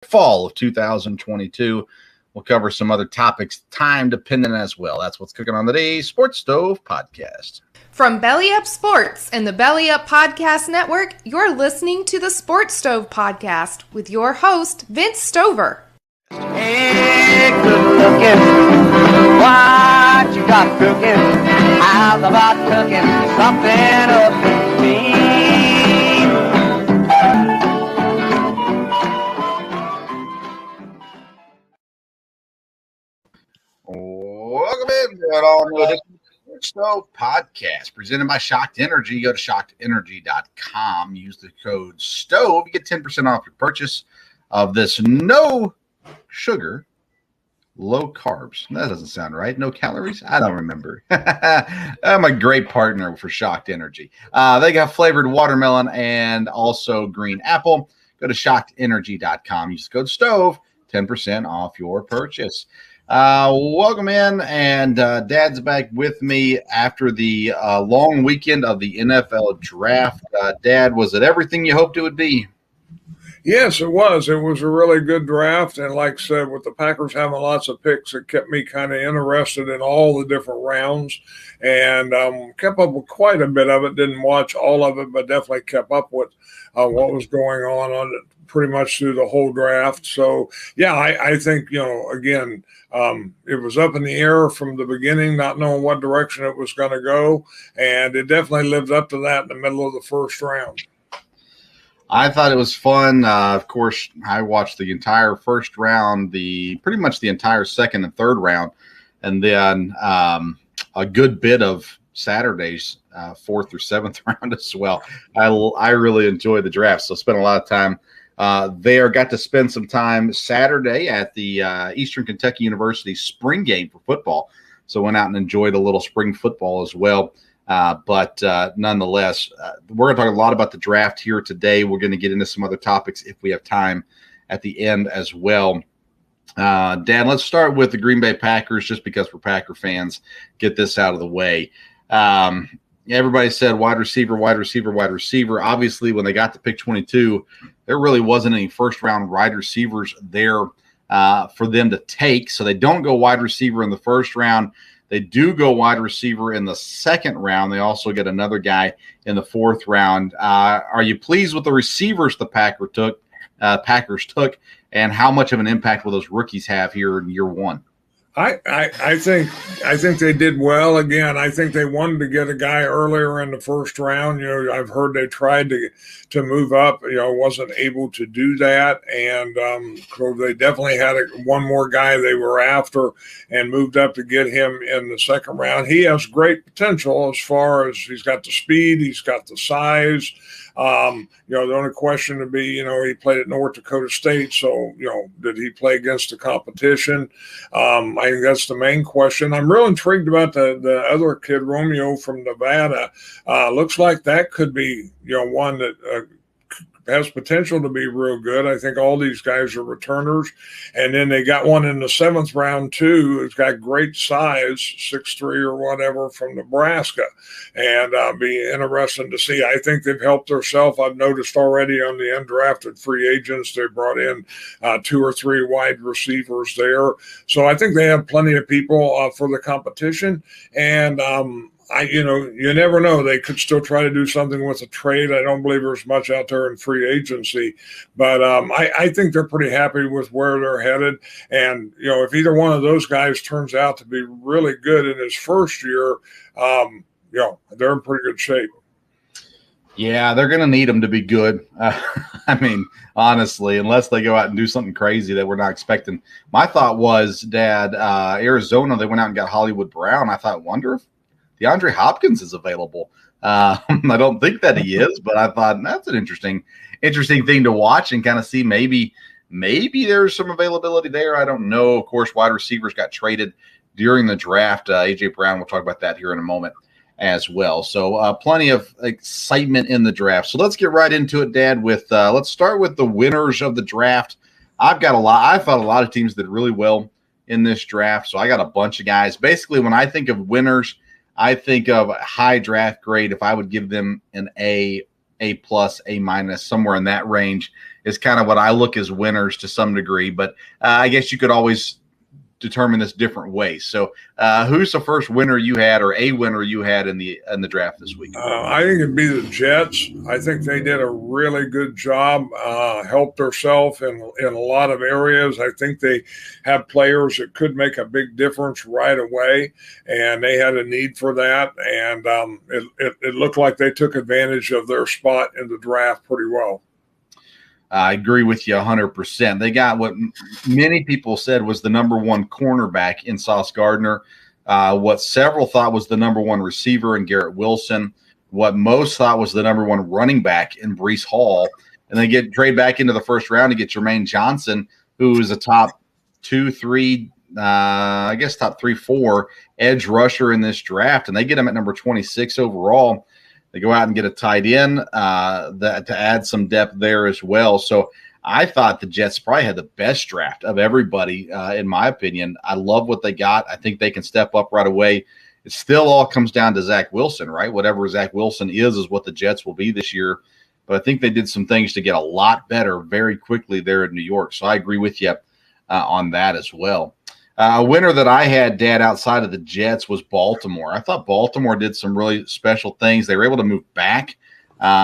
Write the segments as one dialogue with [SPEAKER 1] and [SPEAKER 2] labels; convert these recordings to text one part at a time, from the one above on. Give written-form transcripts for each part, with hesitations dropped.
[SPEAKER 1] fall of 2022. We'll cover some other topics, time dependent as well. That's what's cooking on today's Sports Stove podcast.
[SPEAKER 2] From Belly Up Sports and the Belly Up Podcast Network, you're listening to the Sports Stove podcast with your host, Vince Stover.
[SPEAKER 3] Hey, good looking, what you got cooking? How's about cooking something up for me?
[SPEAKER 1] Welcome in to an all-new edition of the Sports Stove podcast presented by Shocked Energy. Go to shockedenergy.com. Use the code STOVE. You get 10% off your purchase of this no sugar, low carbs. That doesn't sound right. No calories? I don't remember. I'm a great partner for Shocked Energy. They got flavored watermelon and also green apple. Go to shockedenergy.com. Use the code STOVE. 10% off your purchase. Welcome in, and Dad's back with me after the long weekend of the NFL draft. Dad, was it everything you hoped it would be?
[SPEAKER 4] Yes, it was. It was a really good draft, and like I said, with the Packers having lots of picks, it kept me kind of interested in all the different rounds, and kept up with quite a bit of it. Didn't watch all of it, but definitely kept up with what was going on it pretty much through the whole draft. So, yeah, I think, again, it was up in the air from the beginning, not knowing what direction it was going to go, and it definitely lived up to that in the middle of the first round.
[SPEAKER 1] I thought it was fun. Of course, I watched the entire first round, pretty much the entire second and third round, and then a good bit of Saturday's fourth or seventh round as well. I really enjoyed the draft, so spent a lot of time there. Got to spend some time Saturday at the Eastern Kentucky University spring game for football, so went out and enjoyed a little spring football as well. But nonetheless, we're going to talk a lot about the draft here today. We're going to get into some other topics if we have time at the end as well. Dad, let's start with the Green Bay Packers, just because we're Packer fans. Get this out of the way. Everybody said wide receiver, wide receiver, wide receiver. Obviously, when they got to pick 22, there really wasn't any first-round wide receivers there for them to take. So they don't go wide receiver in the first round. They do go wide receiver in the second round. They also get another guy in the fourth round. Are you pleased with the receivers the Packers took, and how much of an impact will those rookies have here in year one?
[SPEAKER 4] I think they did well. Again, I think they wanted to get a guy earlier in the first round. I've heard they tried to move up, wasn't able to do that. And so they definitely had one more guy they were after and moved up to get him in the second round. He has great potential as far as he's got the speed, he's got the size. The only question would be, he played at North Dakota State. So, did he play against the competition? I think that's the main question. I'm real intrigued about the other kid, Romeo from Nevada. Looks like that could be, one that has potential to be real good. I think all these guys are returners. And then they got one in the seventh round, too, who's got great size, 6'3" or whatever, from Nebraska. And be interesting to see. I think they've helped themselves. I've noticed already on the undrafted free agents, they brought in 2 or 3 wide receivers there. So I think they have plenty of people for the competition. And you never know. They could still try to do something with a trade. I don't believe there's much out there in free agency, but I think they're pretty happy with where they're headed. And, if either one of those guys turns out to be really good in his first year, they're in pretty good shape.
[SPEAKER 1] Yeah, they're going to need them to be good. Honestly, unless they go out and do something crazy that we're not expecting. My thought was, Dad, Arizona, they went out and got Hollywood Brown. I thought, wonder if DeAndre Hopkins is available. I don't think that he is, but I thought that's an interesting thing to watch and kind of see maybe there's some availability there. I don't know. Of course, wide receivers got traded during the draft. A.J. Brown, we'll talk about that here in a moment as well. So plenty of excitement in the draft. So let's get right into it, Dad, with let's start with the winners of the draft. I thought a lot of teams did really well in this draft. So I got a bunch of guys. Basically, when I think of winners, I think of a high draft grade. If I would give them an A A plus, A minus, somewhere in that range is kind of what I look as winners to some degree. But I guess you could always determine this different ways. So who's the first winner you had, or a winner you had in the draft this week?
[SPEAKER 4] I think it'd be the Jets. I think they did a really good job, helped themselves in a lot of areas. I think they have players that could make a big difference right away, and they had a need for that. And it looked like they took advantage of their spot in the draft pretty well.
[SPEAKER 1] I agree with you 100%. They got what many people said was the number one cornerback in Sauce Gardner, what several thought was the number one receiver in Garrett Wilson, what most thought was the number one running back in Breece Hall, and they get trade back into the first round to get Jermaine Johnson, who is a top 2, 3, top 3, 4 edge rusher in this draft, and they get him at number 26 overall. They go out and get a tight end to add some depth there as well. So I thought the Jets probably had the best draft of everybody, in my opinion. I love what they got. I think they can step up right away. It still all comes down to Zach Wilson, right? Whatever Zach Wilson is what the Jets will be this year. But I think they did some things to get a lot better very quickly there in New York. So I agree with you on that as well. A winner that I had, Dad, outside of the Jets was Baltimore. I thought Baltimore did some really special things. They were able to move back.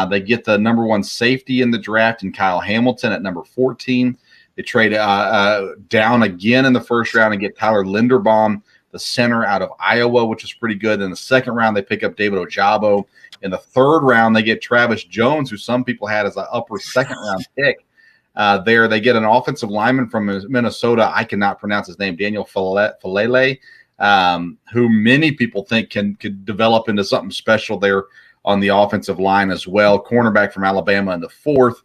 [SPEAKER 1] They get the number one safety in the draft in Kyle Hamilton at number 14. They trade down again in the first round and get Tyler Linderbaum, the center out of Iowa, which is pretty good. In the second round, they pick up David Ojabo. In the third round, they get Travis Jones, who some people had as an upper second-round pick. There, they get an offensive lineman from Minnesota. I cannot pronounce his name, Daniel Falele, who many people think could develop into something special there on the offensive line as well. Cornerback from Alabama in the fourth.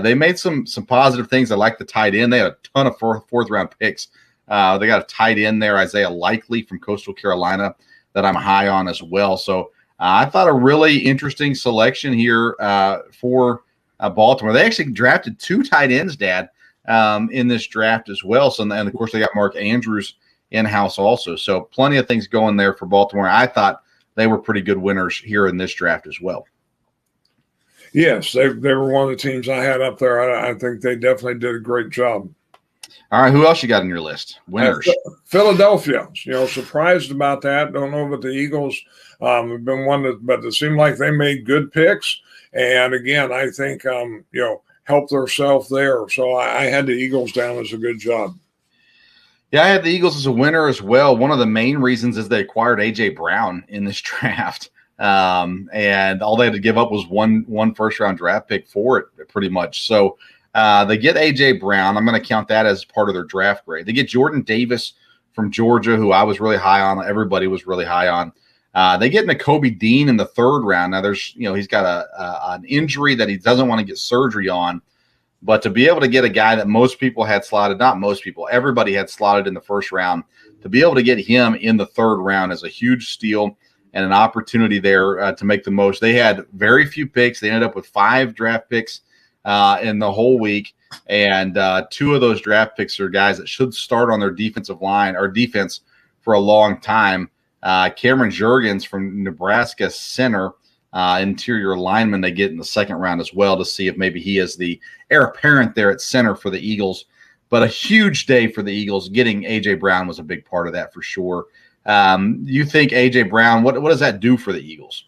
[SPEAKER 1] They made some positive things. I like the tight end. They had a ton of fourth-round picks. They got a tight end there, Isaiah Likely from Coastal Carolina, that I'm high on as well. So I thought a really interesting selection here for Baltimore. They actually drafted 2 tight ends, Dad, in this draft as well. So, and of course, they got Mark Andrews in-house also. So plenty of things going there for Baltimore. I thought they were pretty good winners here in this draft as well.
[SPEAKER 4] Yes, they were one of the teams I had up there. I think they definitely did a great job.
[SPEAKER 1] All right, who else you got on your list? Winners.
[SPEAKER 4] Philadelphia, surprised about that. Don't know about the Eagles. Have been one but it seemed like they made good picks. And again, I think, helped themselves there. So I had the Eagles down as a good job.
[SPEAKER 1] Yeah, I had the Eagles as a winner as well. One of the main reasons is they acquired A.J. Brown in this draft. And all they had to give up was one first-round draft pick for it, pretty much. So they get A.J. Brown. I'm going to count that as part of their draft grade. They get Jordan Davis from Georgia, who I was really high on. Everybody was really high on. They get Nakobe Dean in the third round. Now, he's got an injury that he doesn't want to get surgery on. But to be able to get a guy that most people had slotted, not most people, everybody had slotted in the first round, to be able to get him in the third round is a huge steal and an opportunity there to make the most. They had very few picks. They ended up with 5 draft picks in the whole week. And 2 of those draft picks are guys that should start on their defensive line or defense for a long time. Cameron Jurgens from Nebraska center, interior lineman they get in the second round as well to see if maybe he is the heir apparent there at center for the Eagles. But a huge day for the Eagles. Getting A.J. Brown was a big part of that for sure. You think A.J. Brown, what does that do for the Eagles?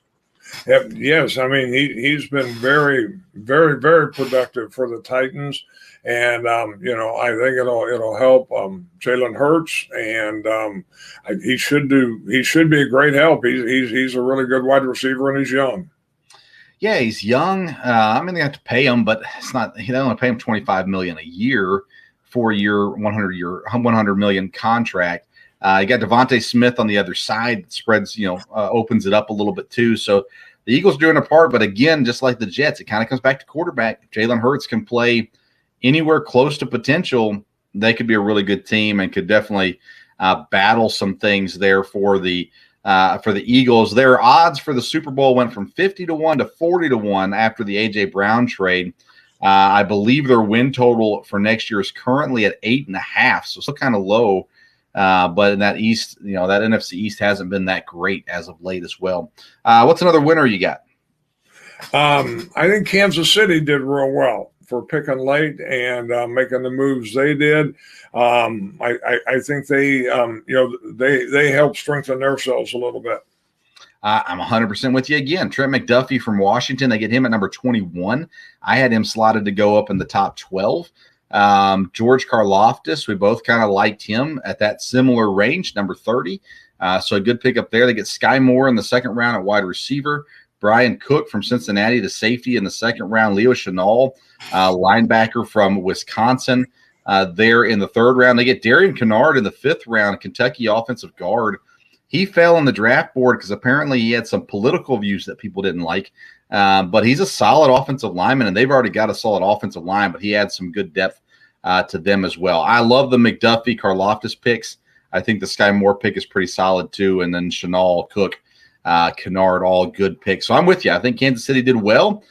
[SPEAKER 4] Yes, I mean, he's been very, very, very productive for the Titans. And, I think it'll help Jalen Hurts, and he should be a great help. He's a really good wide receiver, and he's young.
[SPEAKER 1] Yeah, he's young. They have to pay him, but it's not. They only pay him $25 million a year, 4-year, $100 million contract. You got Devontae Smith on the other side. Spreads, opens it up a little bit too. So the Eagles doing a part, but again, just like the Jets, it kind of comes back to quarterback. If Jalen Hurts can play anywhere close to potential, they could be a really good team and could definitely battle some things there for the Eagles. Their odds for the Super Bowl went from 50-1 to 40-1 after the A.J. Brown trade. I believe their win total for next year is currently at 8.5, so still kind of low. But in that East, that NFC East hasn't been that great as of late as well. What's another winner you got?
[SPEAKER 4] I think Kansas City did real well for picking late and making the moves they did. I think they helped strengthen themselves a little bit.
[SPEAKER 1] I'm 100% with you again. Trent McDuffie from Washington, they get him at number 21. I had him slotted to go up in the top 12. George Karlaftis, we both kind of liked him at that similar range, number 30. So a good pickup there. They get Sky Moore in the second round at wide receiver. Brian Cook from Cincinnati to safety in the second round. Leo Chenal, linebacker from Wisconsin, there in the third round. They get Darian Kennard in the fifth round, Kentucky offensive guard. He fell on the draft board because apparently he had some political views that people didn't like. But he's a solid offensive lineman, and they've already got a solid offensive line, but he adds some good depth to them as well. I love the McDuffie, Karlaftis picks. I think the Sky Moore pick is pretty solid too, and then Chenal, Cook, Kennard, all good picks. So I'm with you. I think Kansas City did well.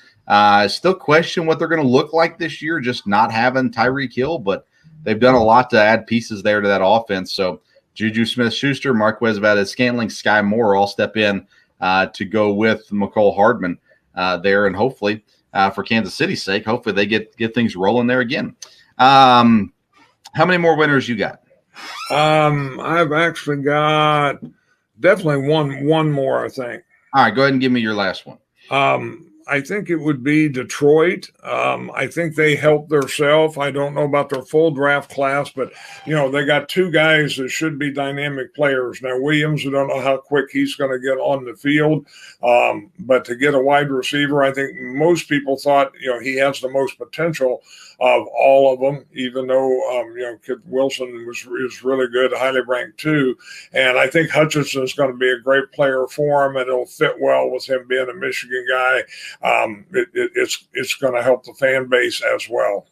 [SPEAKER 1] Still question what they're going to look like this year, just not having Tyreek Hill, but they've done a lot to add pieces there to that offense. So Juju Smith-Schuster, Marquez Valdes-Scantling, Sky Moore all step in to go with McCole Hardman there, and hopefully for Kansas City's sake, hopefully they get things rolling there again. How many more winners you got?
[SPEAKER 4] I've actually got definitely one more, I think.
[SPEAKER 1] All right, go ahead and give me your last one.
[SPEAKER 4] I think it would be Detroit. I think they helped themselves. I don't know about their full draft class, but, they got two guys that should be dynamic players. Now, Williams, we don't know how quick he's going to get on the field, but to get a wide receiver, I think most people thought, he has the most potential of all of them, even though, Kid Wilson is really good, highly ranked too. And I think Hutchinson is going to be a great player for him, and it'll fit well with him being a Michigan guy. It's going to help the fan base as well.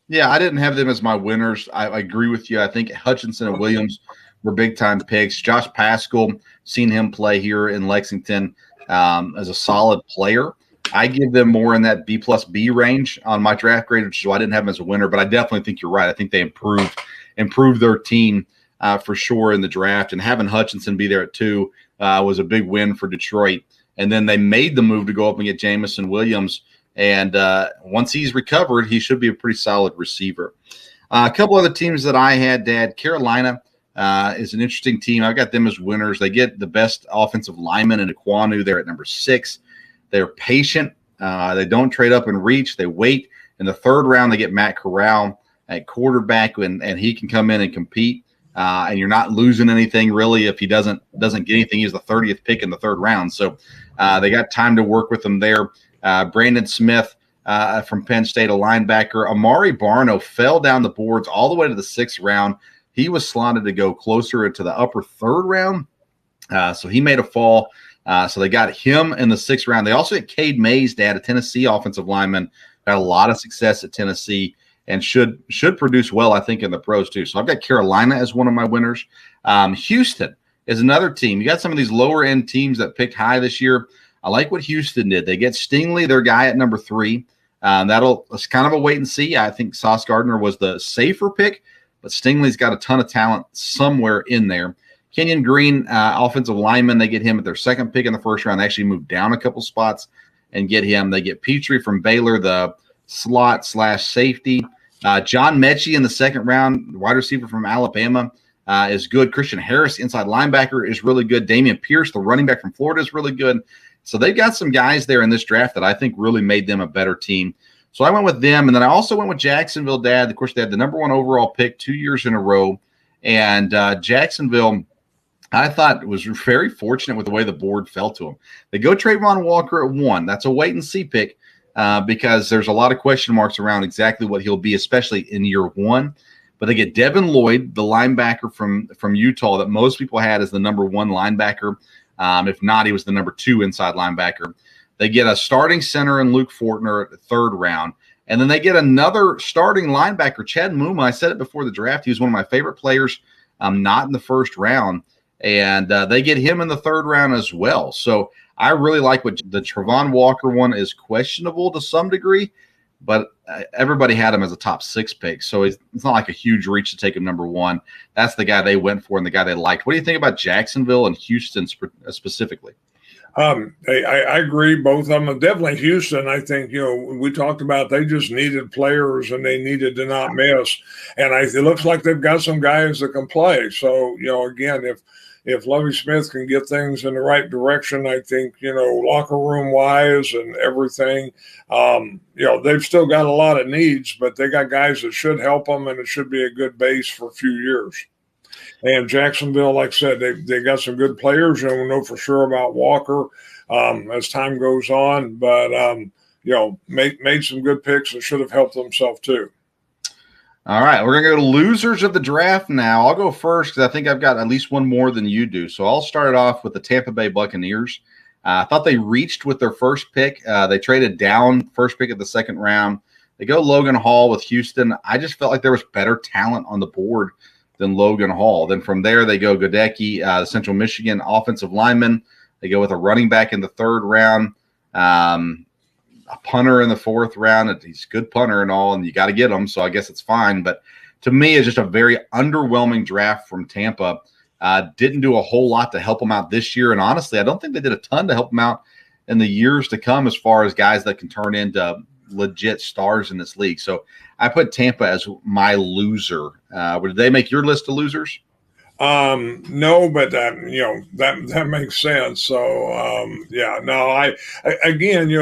[SPEAKER 1] Yeah, I didn't have them as my winners. I agree with you. I think Hutchinson and Williams were big-time picks. Josh Paschal, seen him play here in Lexington as a solid player. I give them more in that B plus B range on my draft grade, which is why I didn't have them as a winner. But I definitely think you're right. I think they improved their team for sure in the draft. And having Hutchinson be there at 2 was a big win for Detroit. And then they made the move to go up and get Jamison Williams. And once he's recovered, he should be a pretty solid receiver. A couple other teams that I had, Dad. Carolina is an interesting team. I've got them as winners. They get the best offensive lineman in Ekwonu there at number 6. They're patient. They don't trade up and reach. They wait. In the third round, they get Matt Corral at quarterback, and he can come in and compete. And you're not losing anything really if he doesn't get anything. He's the 30th pick in the third round. So they got time to work with him there. Brandon Smith from Penn State, a linebacker. Amari Barno fell down the boards all the way to the 6th round. He was slotted to go closer to the upper 3rd round. So he made a fall. So they got him in the 6th round. They also had Cade Mays, Dad, a Tennessee offensive lineman. Got a lot of success at Tennessee and should produce well, I think, in the pros too. So I've got Carolina as one of my winners. Houston is another team. You got some of these lower-end teams that picked high this year. I like what Houston did. They get Stingley, their guy at number 3. It's kind of a wait and see. I think Sauce Gardner was the safer pick, but Stingley's got a ton of talent somewhere in there. Kenyon Green, offensive lineman, they get him at their 2nd pick in the 1st round. They actually moved down a couple spots and get him. They get Petrie from Baylor, the slot/safety. John Mechie in the 2nd round, wide receiver from Alabama, is good. Christian Harris, inside linebacker, is really good. Damian Pierce, the running back from Florida, is really good. So they've got some guys there in this draft that I think really made them a better team. So I went with them, and then I also went with Jacksonville, Dad. Of course, they had the number 1 overall pick 2 years in a row. And Jacksonville, I thought, was very fortunate with the way the board fell to them. They go Trayvon Walker at 1. That's a wait-and-see pick because there's a lot of question marks around exactly what he'll be, especially in year 1. But they get Devin Lloyd, the linebacker from Utah that most people had as the number 1 linebacker. If not, he was the number 2 inside linebacker. They get a starting center in Luke Fortner at the 3rd round. And then they get another starting linebacker, Chad Muma. I said it before the draft. He was one of my favorite players, not in the 1st round. And they get him in the 3rd round as well. So I really like what the Trayvon Walker one is questionable to some degree, but everybody had him as a top 6 pick. So it's not like a huge reach to take him number 1. That's the guy they went for and the guy they liked. What do you think about Jacksonville and Houston specifically?
[SPEAKER 4] I agree. Both of them. And definitely Houston. I think, we talked about they just needed players and they needed to not miss. And it looks like they've got some guys that can play. So, again, if Lovie Smith can get things in the right direction, I think, locker room wise and everything, they've still got a lot of needs, but they got guys that should help them, and it should be a good base for a few years. And Jacksonville, like I said, they got some good players. We know for sure about Walker as time goes on, but made some good picks and should have helped themselves too.
[SPEAKER 1] All right, we're going to go to losers of the draft now. I'll go first because I think I've got at least one more than you do. So I'll start it off with the Tampa Bay Buccaneers. I thought they reached with their first pick. They traded down first pick of the second round. They go Logan Hall with Houston. I just felt like there was better talent on the board than Logan Hall. Then from there, they go Godecki, the Central Michigan offensive lineman. They go with a running back in the third round. A punter in the fourth round. He's a good punter and all, and you got to get him, so I guess it's fine. But to me, it's just a very underwhelming draft from Tampa. Didn't do a whole lot to help him out this year, and honestly, I don't think they did a ton to help him out in the years to come as far as guys that can turn into legit stars in this league. So I put Tampa as my loser. Did they make your list of losers?
[SPEAKER 4] No, but that makes sense. So,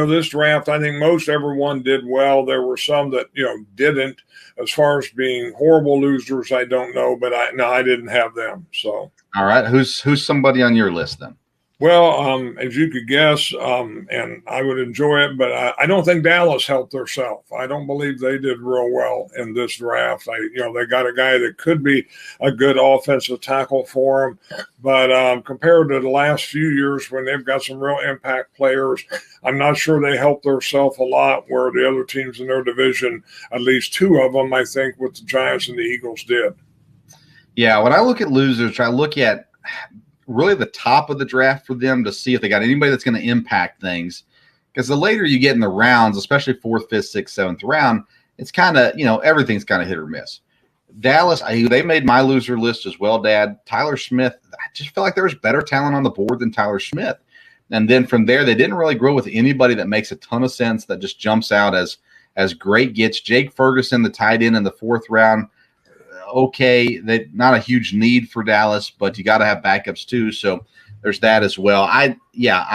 [SPEAKER 4] this draft, I think most everyone did well. There were some that, didn't. As far as being horrible losers, I don't know, but I didn't have them. So,
[SPEAKER 1] all right. Who's somebody on your list then?
[SPEAKER 4] Well, as you could guess, and I would enjoy it, but I don't think Dallas helped themselves. I don't believe they did real well in this draft. They got a guy that could be a good offensive tackle for them, but compared to the last few years when they've got some real impact players, I'm not sure they helped themselves a lot where the other teams in their division, at least two of them, I think, with the Giants and the Eagles did.
[SPEAKER 1] Yeah, when I look at losers, I look at really the top of the draft for them to see if they got anybody that's going to impact things. Because the later you get in the rounds, especially 4th, 5th, 6th, 7th round, it's kind of, everything's kind of hit or miss. Dallas, they made my loser list as well, Dad. Tyler Smith, I just felt like there was better talent on the board than Tyler Smith. And then from there, they didn't really grow with anybody that makes a ton of sense, that just jumps out as great gets. Jake Ferguson, the tight end in the 4th round, okay, they not a huge need for Dallas, but you got to have backups too. So there's that as well. I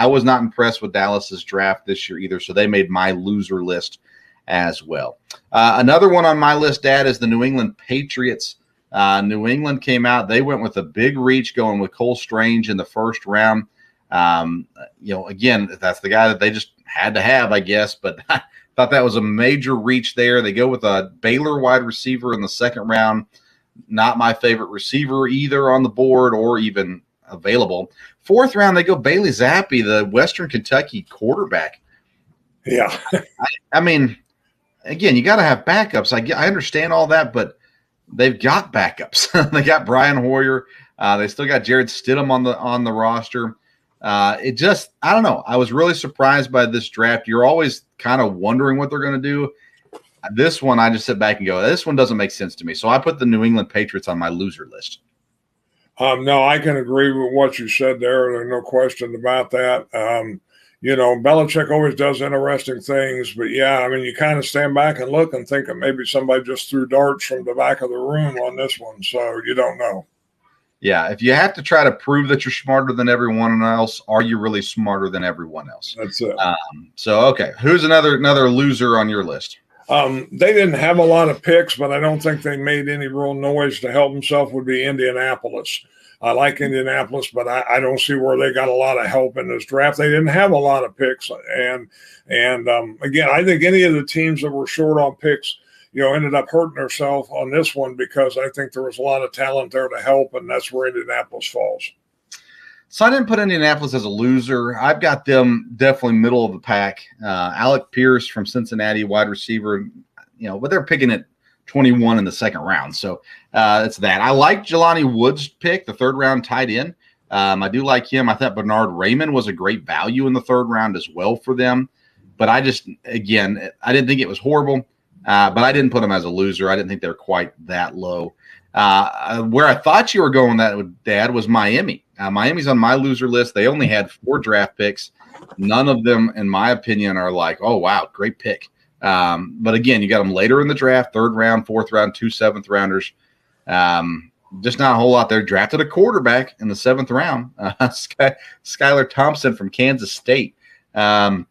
[SPEAKER 1] was not impressed with Dallas's draft this year either. So they made my loser list as well. Another one on my list, Dad, is the New England Patriots. New England came out. They went with a big reach going with Cole Strange in the first round. Again, that's the guy that they just had to have, I guess, but I thought that was a major reach there. They go with a Baylor wide receiver in the second round. Not my favorite receiver either on the board or even available. 4th round, they go Bailey Zappi, the Western Kentucky quarterback.
[SPEAKER 4] Yeah.
[SPEAKER 1] I mean, again, you got to have backups. I understand all that, but they've got backups. They got Brian Hoyer. They still got Jared Stidham on the roster. I don't know. I was really surprised by this draft. You're always kind of wondering what they're going to do. This one, I just sit back and go, this one doesn't make sense to me. So I put the New England Patriots on my loser list.
[SPEAKER 4] No, I can agree with what you said there. There's no question about that. Belichick always does interesting things, but you kind of stand back and look and think that maybe somebody just threw darts from the back of the room on this one. So you don't know.
[SPEAKER 1] Yeah, if you have to try to prove that you're smarter than everyone else, are you really smarter than everyone else?
[SPEAKER 4] That's it.
[SPEAKER 1] Okay, who's another loser on your list?
[SPEAKER 4] They didn't have a lot of picks, but I don't think they made any real noise to help themselves. Would be Indianapolis. I like Indianapolis, but I don't see where they got a lot of help in this draft. They didn't have a lot of picks, and again, I think any of the teams that were short on picks, ended up hurting themselves on this one because I think there was a lot of talent there to help, and that's where Indianapolis falls.
[SPEAKER 1] So I didn't put Indianapolis as a loser. I've got them definitely middle of the pack. Alec Pierce from Cincinnati, wide receiver, but they're picking at 21 in the second round. So it's that. I like Jelani Woods' pick, the third round tight end. I do like him. I thought Bernard Raymond was a great value in the third round as well for them. But I didn't think it was horrible, but I didn't put them as a loser. I didn't think they were quite that low. Where I thought you were going that with Dad was Miami. Miami's on my loser list. They only had 4 draft picks. None of them, in my opinion, are like, oh, wow, great pick. But again, you got them later in the draft, 3rd round, 4th round, 2 7th rounders. Just not a whole lot there. Drafted a quarterback in the 7th round, Skylar Thompson from Kansas State. I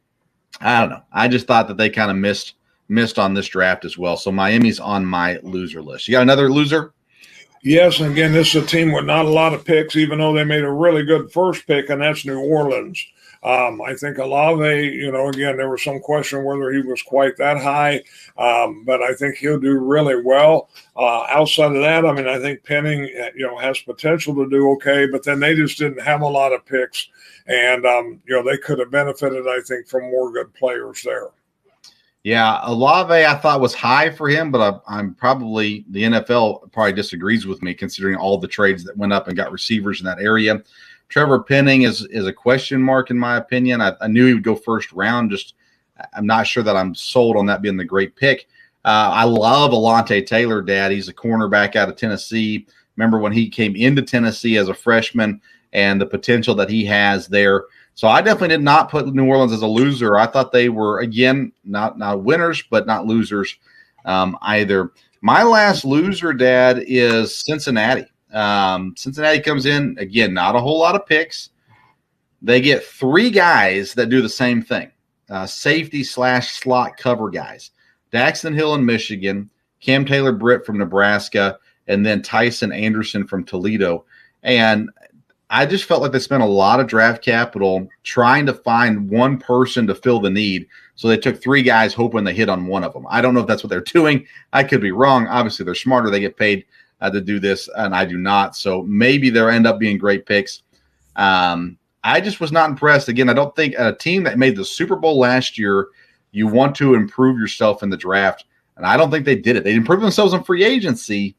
[SPEAKER 1] don't know. I just thought that they kind of missed on this draft as well. So Miami's on my loser list. You got another loser?
[SPEAKER 4] Yes, and again, this is a team with not a lot of picks, even though they made a really good first pick, and that's New Orleans. I think Olave, again, there was some question whether he was quite that high, but I think he'll do really well. Outside of that, I think Penning, has potential to do okay, but then they just didn't have a lot of picks, and, they could have benefited, I think, from more good players there.
[SPEAKER 1] Yeah, Olave I thought was high for him, but I'm probably the NFL probably disagrees with me considering all the trades that went up and got receivers in that area. Trevor Penning is a question mark in my opinion. I knew he would go 1st round. Just I'm not sure that I'm sold on that being the great pick. I love Alontae Taylor, Dad. He's a cornerback out of Tennessee. Remember when he came into Tennessee as a freshman and the potential that he has there. So I definitely did not put New Orleans as a loser. I thought they were, again, not winners, but not losers either. My last loser, Dad, is Cincinnati. Cincinnati comes in, again, not a whole lot of picks. They get 3 guys that do the same thing, safety/slot cover guys. Daxton Hill in Michigan, Cam Taylor-Britt from Nebraska, and then Tyson Anderson from Toledo. And I just felt like they spent a lot of draft capital trying to find one person to fill the need. So they took 3 guys hoping they hit on one of them. I don't know if that's what they're doing. I could be wrong. Obviously, they're smarter. They get paid to do this, and I do not. So maybe they'll end up being great picks. I just was not impressed. Again, I don't think a team that made the Super Bowl last year, you want to improve yourself in the draft. And I don't think they did it. They improved themselves in free agency,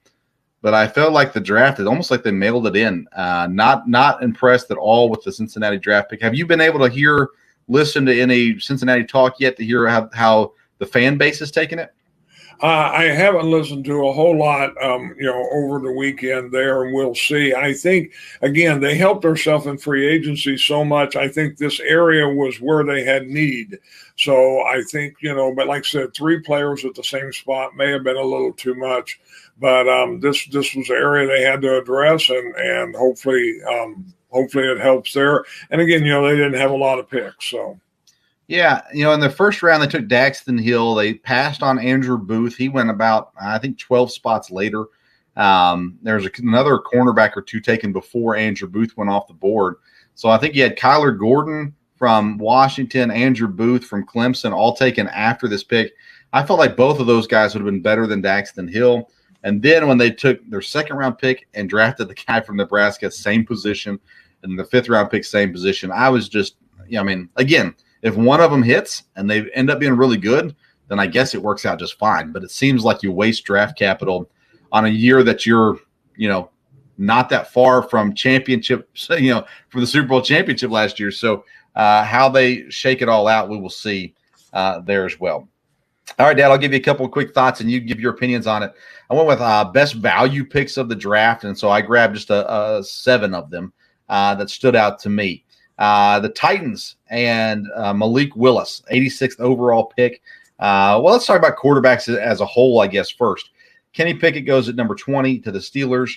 [SPEAKER 1] but I felt like the draft is almost like they mailed it in. Not impressed at all with the Cincinnati draft pick. Have you been able to listen to any Cincinnati talk yet to hear how the fan base is taking it?
[SPEAKER 4] I haven't listened to a whole lot, over the weekend there, and we'll see. I think, again, they helped themselves in free agency so much. I think this area was where they had need. So I think, but like I said, 3 players at the same spot may have been a little too much. But this was the area they had to address, and hopefully it helps there. And again, they didn't have a lot of picks, so.
[SPEAKER 1] Yeah, in the first round, they took Daxton Hill. They passed on Andrew Booth. He went about, I think, 12 spots later. There's another cornerback or 2 taken before Andrew Booth went off the board. So I think you had Kyler Gordon from Washington, Andrew Booth from Clemson, all taken after this pick. I felt like both of those guys would have been better than Daxton Hill. And then when they took their 2nd-round pick and drafted the guy from Nebraska, same position, and the 5th-round pick, same position, I was just, again, if one of them hits and they end up being really good, then I guess it works out just fine. But it seems like you waste draft capital on a year that you're, not that far from championship, from the Super Bowl championship last year. So how they shake it all out, we will see there as well. All right, Dad, I'll give you a couple of quick thoughts and you give your opinions on it. I went with best value picks of the draft, and so I grabbed just 7 of them that stood out to me. The Titans and Malik Willis, 86th overall pick. Let's talk about quarterbacks as a whole, I guess, first. Kenny Pickett goes at number 20 to the Steelers.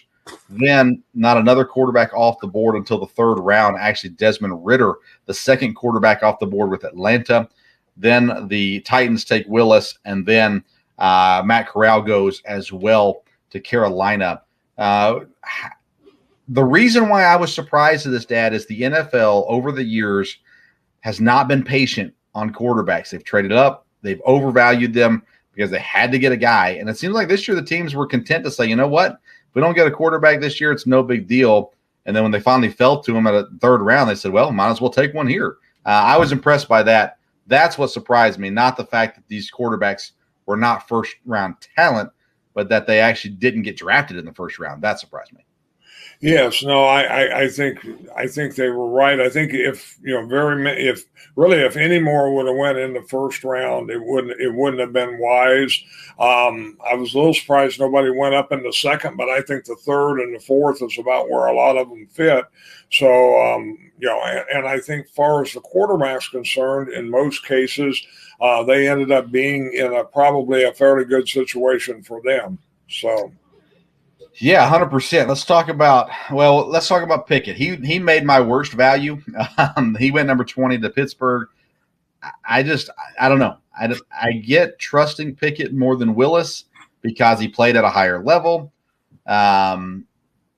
[SPEAKER 1] Then not another quarterback off the board until the 3rd round. Actually, Desmond Ridder, the 2nd quarterback off the board with Atlanta. Then the Titans take Willis, and then Matt Corral goes as well to Carolina. The reason why I was surprised at this, Dad, is the NFL over the years has not been patient on quarterbacks. They've traded up. They've overvalued them because they had to get a guy. And it seems like this year the teams were content to say, you know what? If we don't get a quarterback this year, it's no big deal. And then when they finally fell to him at a 3rd round, they said, well, might as well take one here. I was impressed by that. That's what surprised me, not the fact that these quarterbacks were not 1st-round talent, but that they actually didn't get drafted in the 1st round. That surprised me.
[SPEAKER 4] Yes, no, I think they were right. I think if if any more would have went in the first round, it wouldn't have been wise. I was a little surprised nobody went up in the second, but I think the third and the fourth is about where a lot of them fit. So and I think, far as the quarterback's concerned, in most cases, they ended up being in probably a fairly good situation for them. So.
[SPEAKER 1] Yeah, 100%. Let's talk about Pickett. He made my worst value. He went number 20 to Pittsburgh. I don't know. I get trusting Pickett more than Willis because he played at a higher level.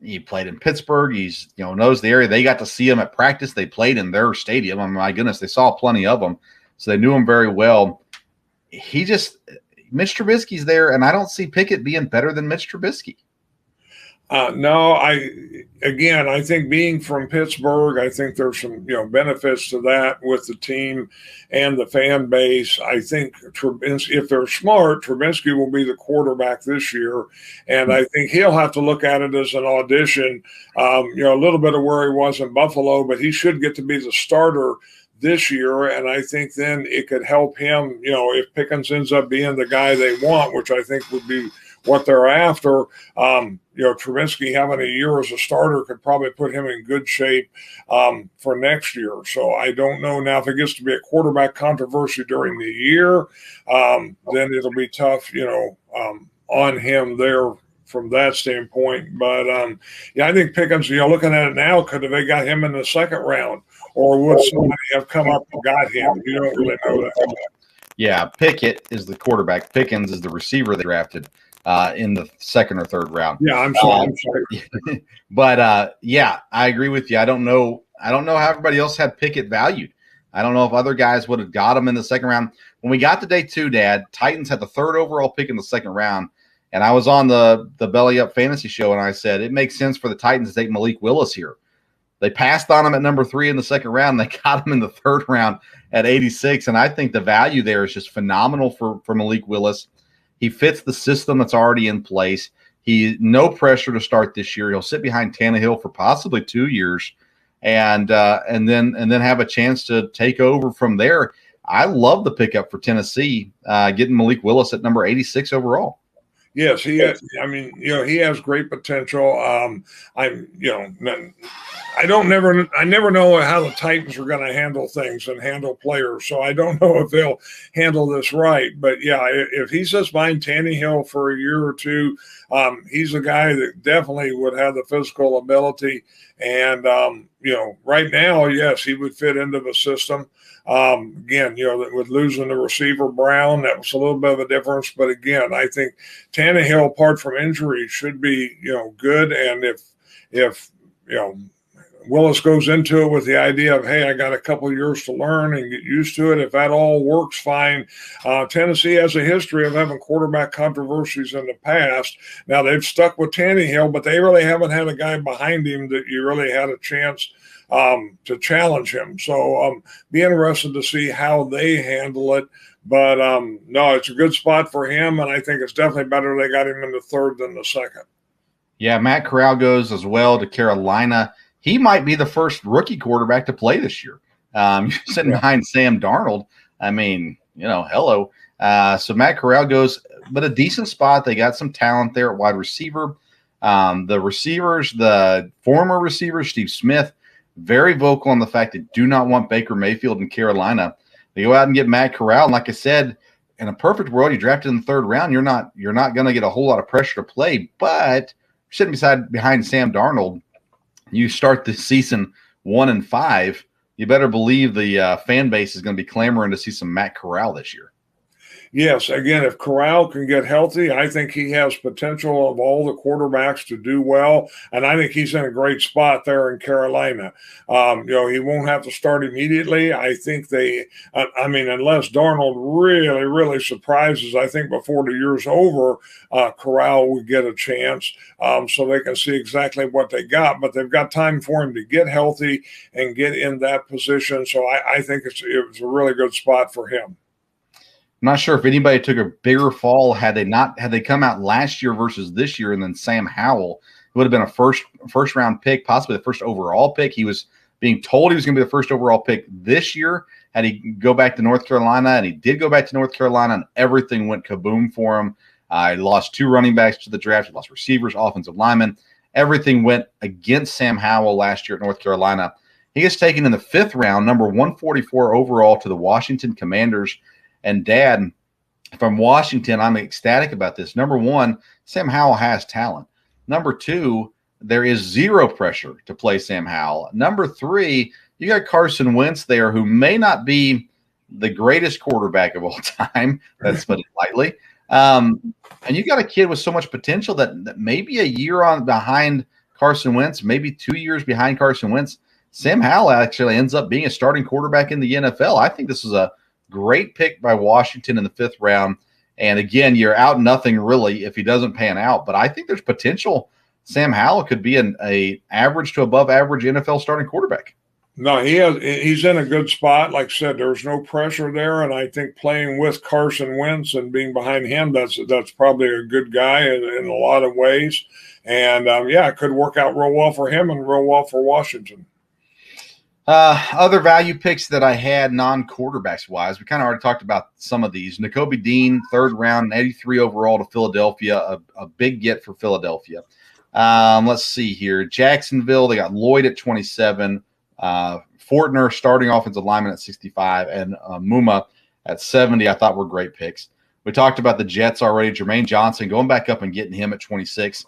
[SPEAKER 1] He played in Pittsburgh. He's knows the area. They got to see him at practice. They played in their stadium. I mean, my goodness, they saw plenty of them, so they knew him very well. Mitch Trubisky's there, and I don't see Pickett being better than Mitch Trubisky.
[SPEAKER 4] No, I think being from Pittsburgh, I think there's some benefits to that with the team and the fan base. I think if they're smart, Trubisky will be the quarterback this year, and I think he'll have to look at it as an audition. A little bit of where he was in Buffalo, but he should get to be the starter this year, and I think then it could help him. If Pickens ends up being the guy they want, which I think would be what they're after, Trubisky having a year as a starter could probably put him in good shape for next year. So I don't know now if it gets to be a quarterback controversy during the year, then it'll be tough, on him there from that standpoint. But I think Pickens, looking at it now, could have they got him in the second round, or would somebody have come up and got him? You don't really know that.
[SPEAKER 1] Yeah, Pickett is the quarterback. Pickens is the receiver they drafted in the second or third round.
[SPEAKER 4] Yeah, I'm sorry.
[SPEAKER 1] But I agree with you. I don't know how everybody else had Pickett valued. I don't know if other guys would have got him in the second round. When we got to day 2, Dad, Titans had the third overall pick in the second round, and I was on the Belly Up Fantasy Show, and I said it makes sense for the Titans to take Malik Willis here. They passed on him at number 3 in the second round. They got him in the third round at 86, and I think the value there is just phenomenal for Malik Willis. He fits the system that's already in place. He no pressure to start this year. He'll sit behind Tannehill for possibly 2 years, and then have a chance to take over from there. I love the pickup for Tennessee, getting Malik Willis at number 86 overall.
[SPEAKER 4] Yes, he has. I mean, he has great potential. I never know how the Titans are going to handle things and handle players, so I don't know if they'll handle this right. But yeah, if he sits behind Tannehill for a year or two, he's a guy that definitely would have the physical ability. And right now, yes, he would fit into the system. Again, with losing the receiver Brown, that was a little bit of a difference. But again, I think Tannehill, apart from injury, should be good. And if Willis goes into it with the idea of, hey, I got a couple of years to learn and get used to it, if that all works, fine. Tennessee has a history of having quarterback controversies in the past. Now, they've stuck with Tannehill, but they really haven't had a guy behind him that you really had a chance to challenge him. So be interested to see how they handle it. But no, it's a good spot for him, and I think it's definitely better they got him in the third than the second.
[SPEAKER 1] Yeah, Matt Corral goes as well to Carolina. He might be the first rookie quarterback to play this year. You're sitting behind Sam Darnold. I mean, hello. So Matt Corral goes, but a decent spot. They got some talent there at wide receiver. The receivers, the former receivers, Steve Smith, very vocal on the fact they do not want Baker Mayfield in Carolina. They go out and get Matt Corral. And like I said, in a perfect world, you drafted in the third round. You're not going to get a whole lot of pressure to play, but you're sitting behind Sam Darnold. You start the season 1-5. You better believe the fan base is going to be clamoring to see some Matt Corral this year.
[SPEAKER 4] Yes, again, if Corral can get healthy, I think he has potential of all the quarterbacks to do well, and I think he's in a great spot there in Carolina. He won't have to start immediately. I think unless Darnold really, really surprises, I think before the year's over, Corral would get a chance so they can see exactly what they got. But they've got time for him to get healthy and get in that position, so I think it was a really good spot for him.
[SPEAKER 1] I'm not sure if anybody took a bigger fall had they come out last year versus this year, and then Sam Howell would have been a first round pick, possibly the first overall pick. He was being told he was going to be the first overall pick this year. Had he go back to North Carolina, and he did go back to North Carolina, and everything went kaboom for him. He lost 2 running backs to the draft. He lost receivers, offensive linemen. Everything went against Sam Howell last year at North Carolina. He gets taken in the 5th round, number 144 overall, to the Washington Commanders. And Dad, from Washington, I'm ecstatic about this. Number 1, Sam Howell has talent. Number 2, there is zero pressure to play Sam Howell. Number 3, you got Carson Wentz there, who may not be the greatest quarterback of all time. That's put it lightly. And you got a kid with so much potential that maybe a year on behind Carson Wentz, maybe 2 years behind Carson Wentz, Sam Howell actually ends up being a starting quarterback in the NFL. I think this is a great pick by Washington in the 5th round. And again, you're out nothing really if he doesn't pan out. But I think there's potential. Sam Howell could be a average to above average NFL starting quarterback.
[SPEAKER 4] No, he's in a good spot. Like I said, there's no pressure there, and I think playing with Carson Wentz and being behind him, that's probably a good guy in a lot of ways. And it could work out real well for him and real well for Washington.
[SPEAKER 1] Other value picks that I had non-quarterbacks wise, we kind of already talked about some of these. Nakobe Dean, 3rd round, 83 overall to Philadelphia, a big get for Philadelphia. Let's see here. Jacksonville, they got Lloyd at 27. Fortner, starting offensive lineman at 65, and Muma at 70, I thought were great picks. We talked about the Jets already. Jermaine Johnson, going back up and getting him at 26.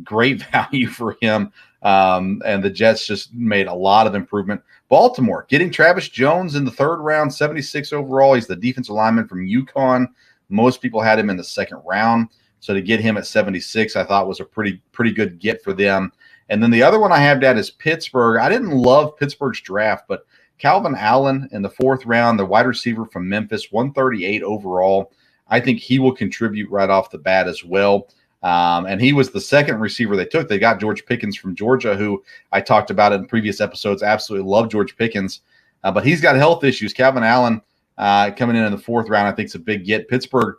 [SPEAKER 1] Great value for him. And the Jets just made a lot of improvement. Baltimore, getting Travis Jones in the 3rd round, 76 overall. He's the defensive lineman from UConn. Most people had him in the 2nd round. So to get him at 76, I thought was a pretty good get for them. And then the other one I have, Dad, is Pittsburgh. I didn't love Pittsburgh's draft, but Calvin Allen in the 4th round, the wide receiver from Memphis, 138 overall. I think he will contribute right off the bat as well. And he was the 2nd receiver they took. They got George Pickens from Georgia, who I talked about in previous episodes. Absolutely love George Pickens. But he's got health issues. Calvin Allen coming in the 4th round, I think, is a big get. Pittsburgh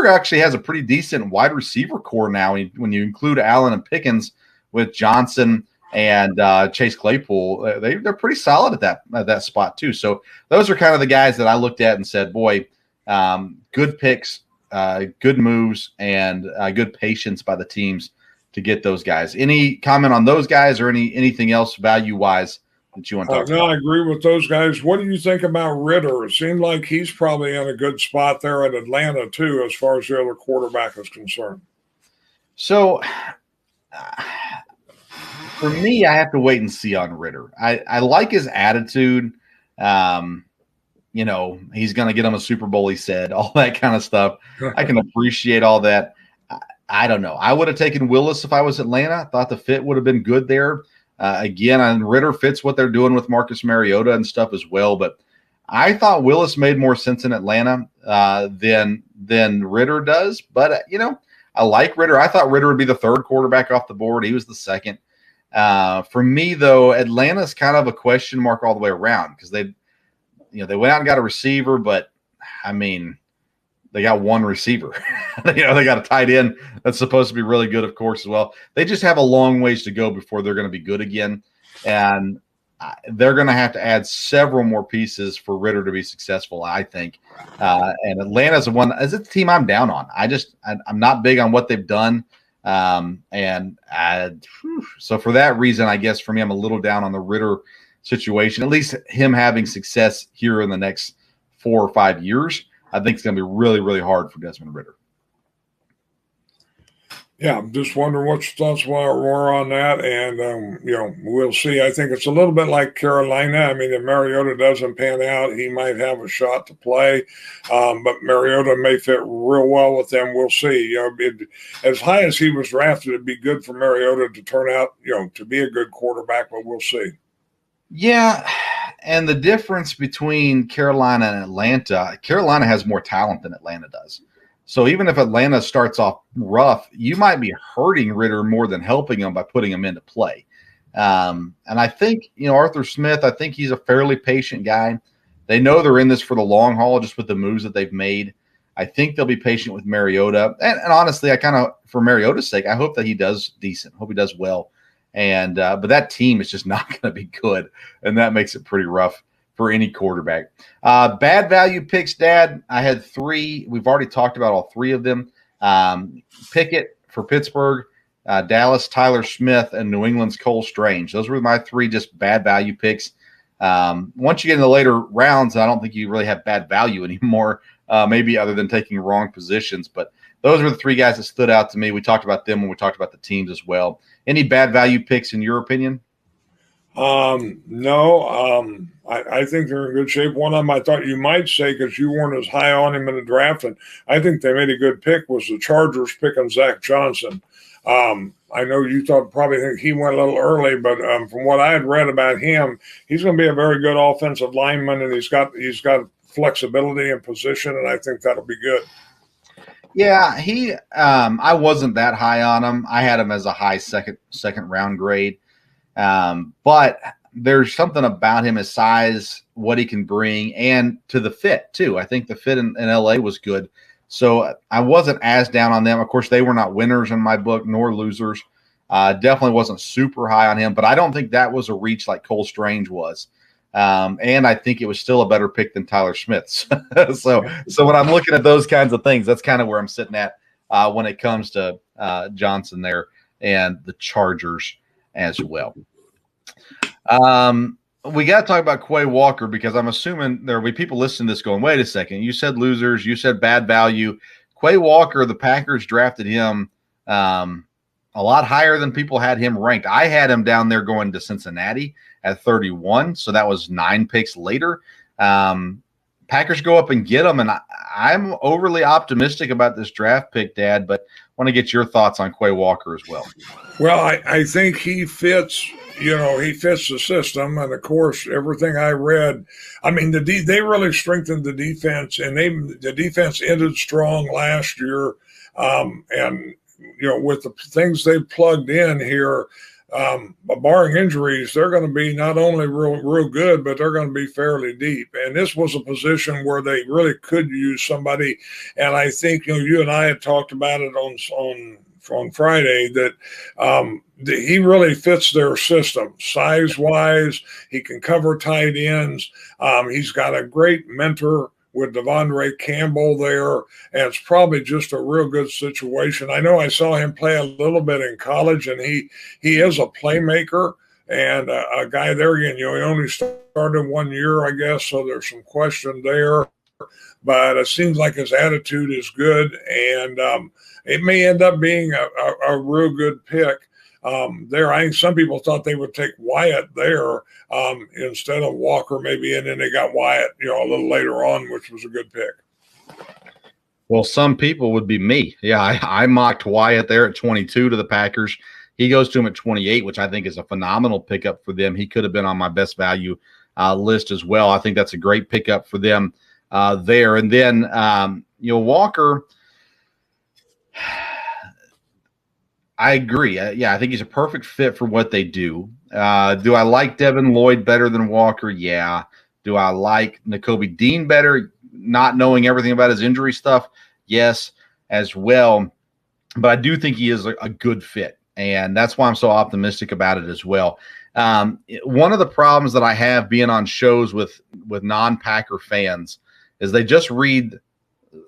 [SPEAKER 1] actually has a pretty decent wide receiver core now when you include Allen and Pickens with Johnson and Chase Claypool. They're pretty solid at that spot too. So those are kind of the guys that I looked at and said, boy, good picks, good moves, and good patience by the teams to get those guys. Any comment on those guys or anything else value-wise that you want to talk about?
[SPEAKER 4] No, I agree with those guys. What do you think about Ritter? It seemed like he's probably in a good spot there at Atlanta too, as far as the other quarterback is concerned.
[SPEAKER 1] So for me, I have to wait and see on Ritter. I like his attitude. He's going to get him a Super Bowl, he said, all that kind of stuff. I can appreciate all that. I don't know. I would have taken Willis if I was Atlanta. Thought the fit would have been good there. Again, and Ritter fits what they're doing with Marcus Mariota and stuff as well. But I thought Willis made more sense in Atlanta than Ritter does. But, I like Ritter. I thought Ritter would be the 3rd quarterback off the board. He was the 2nd. For me, though, Atlanta's kind of a question mark all the way around because they went out and got a receiver, but, I mean, they got one receiver. They got a tight end that's supposed to be really good, of course, as well. They just have a long ways to go before they're going to be good again. And they're going to have to add several more pieces for Ritter to be successful, I think. And Atlanta's the team I'm down on. I'm not big on what they've done. So for that reason, I guess for me, I'm a little down on the Ritter situation, at least him having success here in the next 4 or 5 years. I think it's going to be really, really hard for Desmond Ritter.
[SPEAKER 4] Yeah, I'm just wondering what your thoughts were on that. And, we'll see. I think it's a little bit like Carolina. I mean, if Mariota doesn't pan out, he might have a shot to play. But Mariota may fit real well with them. We'll see. As high as he was drafted, it'd be good for Mariota to turn out, to be a good quarterback, but we'll see.
[SPEAKER 1] Yeah, and the difference between Carolina and Atlanta, Carolina has more talent than Atlanta does. So even if Atlanta starts off rough, you might be hurting Ritter more than helping him by putting him into play. And I think, Arthur Smith, I think he's a fairly patient guy. They know they're in this for the long haul just with the moves that they've made. I think they'll be patient with Mariota. And honestly, I kind of, for Mariota's sake, I hope that he does decent. Hope he does well. And but that team is just not going to be good. And that makes it pretty rough for any quarterback. Bad value picks, Dad. I had 3. We've already talked about all 3 of them. Pickett for Pittsburgh, Dallas, Tyler Smith, and New England's Cole Strange. Those were my 3 just bad value picks. Once you get in the later rounds, I don't think you really have bad value anymore, maybe other than taking wrong positions. But those were the 3 guys that stood out to me. We talked about them when we talked about the teams as well. Any bad value picks in your opinion?
[SPEAKER 4] No. I think they're in good shape. One of them I thought you might say, because you weren't as high on him in the draft, and I think they made a good pick, was the Chargers picking Zach Johnson. I know you probably think he went a little early, but from what I had read about him, he's going to be a very good offensive lineman, and he's got flexibility in position, and I think that'll be good.
[SPEAKER 1] Yeah, I wasn't that high on him. I had him as a high second round grade. But there's something about him, his size, what he can bring, and to the fit too. I think the fit in LA was good. So I wasn't as down on them. Of course, they were not winners in my book, nor losers. Definitely wasn't super high on him, but I don't think that was a reach like Cole Strange was. And I think it was still a better pick than Tyler Smith's. So when I'm looking at those kinds of things, that's kind of where I'm sitting at when it comes to Johnson there and the Chargers as well. We got to talk about Quay Walker, because I'm assuming there will be people listening to this going, wait a second, you said losers, you said bad value. Quay Walker, the Packers drafted him a lot higher than people had him ranked. I had him down there going to Cincinnati at 31, so that was 9 picks later. Packers go up and get him, and I'm overly optimistic about this draft pick, Dad, but want to get your thoughts on Quay Walker as well.
[SPEAKER 4] Well, I think he fits. He fits the system, and of course, everything I read. I mean, they really strengthened the defense, and the defense ended strong last year. And with the things they plugged in here, barring injuries, they're going to be not only real good, but they're going to be fairly deep. And this was a position where they really could use somebody. And I think you and I had talked about it on Friday that he really fits their system size-wise. He can cover tight ends. He's got a great mentor with Devondre Campbell there, and it's probably just a real good situation. I know I saw him play a little bit in college, and he is a playmaker and a guy there. Again, he only started 1 year, I guess, so there's some question there. But it seems like his attitude is good, and it may end up being a real good pick there. I think some people thought they would take Wyatt there instead of Walker maybe, and then they got Wyatt, a little later on, which was a good pick.
[SPEAKER 1] Well, some people would be me. Yeah, I mocked Wyatt there at 22 to the Packers. He goes to him at 28, which I think is a phenomenal pickup for them. He could have been on my best value list as well. I think that's a great pickup for them there. And then, Walker, I agree. I think he's a perfect fit for what they do. Do I like Devin Lloyd better than Walker? Yeah. Do I like Nakobe Dean better, not knowing everything about his injury stuff? Yes, as well. But I do think he is a good fit, and that's why I'm so optimistic about it as well. One of the problems that I have being on shows with non-Packer fans is they just read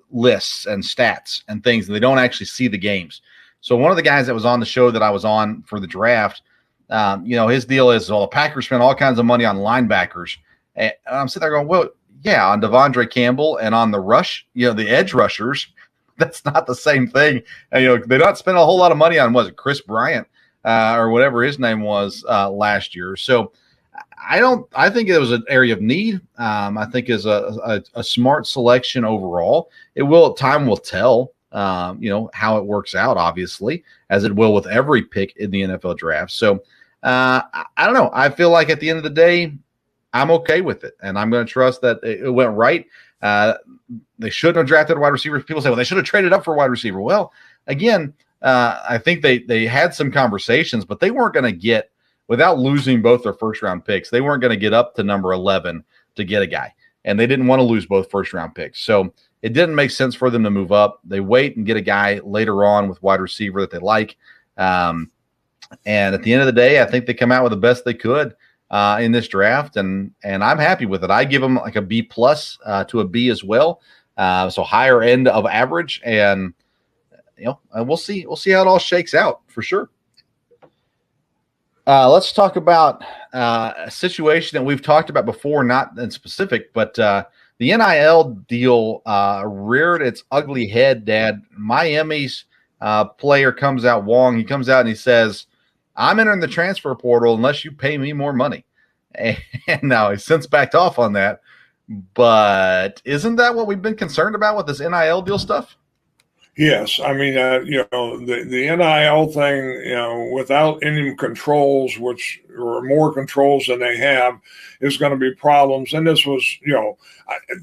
[SPEAKER 1] lists and stats and things, and they don't actually see the games. So one of the guys that was on the show that I was on for the draft, his deal is, the Packers spent all kinds of money on linebackers. And I'm sitting there going, well, yeah, on Devondre Campbell and on the rush, the edge rushers, that's not the same thing. And, they don't spend a whole lot of money on, was it Chris Bryant or whatever his name was last year. So I think it was an area of need. I think is a smart selection overall. Time will tell. How it works out, obviously, as it will with every pick in the NFL draft. So I don't know. I feel like at the end of the day, I'm okay with it, and I'm going to trust that it went right. They shouldn't have drafted a wide receiver. People say, well, they should have traded up for a wide receiver. Well, again, I think they had some conversations, but they weren't going to get, without losing both their first-round picks, they weren't going to get up to number 11 to get a guy, and they didn't want to lose both first-round picks. So it didn't make sense for them to move up. They wait and get a guy later on with wide receiver that they like. And at the end of the day, I think they come out with the best they could in this draft, and I'm happy with it. I give them like a B plus to a B as well, so higher end of average, and we'll see how it all shakes out for sure. Let's talk about a situation that we've talked about before, not in specific, but the NIL deal reared its ugly head, Dad. Miami's player comes out, Wong. He comes out and he says, "I'm entering the transfer portal unless you pay me more money." And now he's since backed off on that. But isn't that what we've been concerned about with this NIL deal stuff?
[SPEAKER 4] Yes, I mean, the NIL thing, without any controls, which or more controls than they have, is going to be problems. And this was,